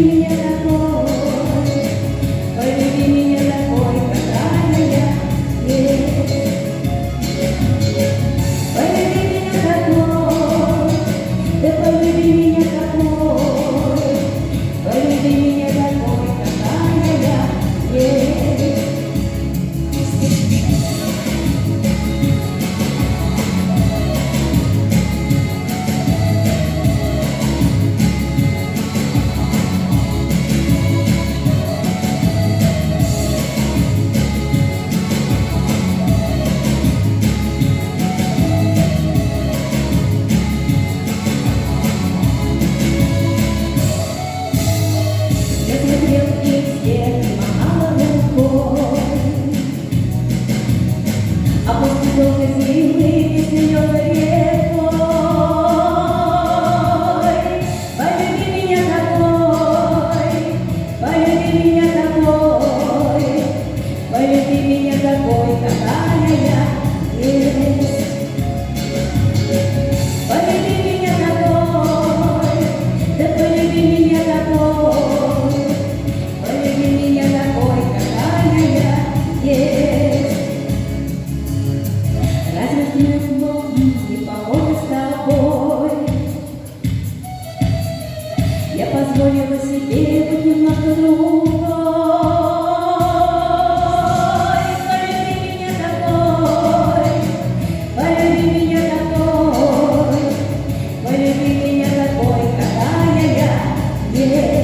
меня такой, полюби меня такой, какая я есть. Полюби меня такой, да полюби меня такой, полюби меня такой, какая я есть. Я смотрел вниз вверх, махала рукой, а после долгой зимы льется рекой. Полюби меня такой, полюби меня такой, полюби меня такой, какая я есть. Полюби меня такой, да полюби меня такой, полюби меня такой, какая я есть. Разве ты не похожа с тобой? Я позволила себе быть немного другой. Полюби меня такой, полюби меня такой, полюби меня такой, какая я есть.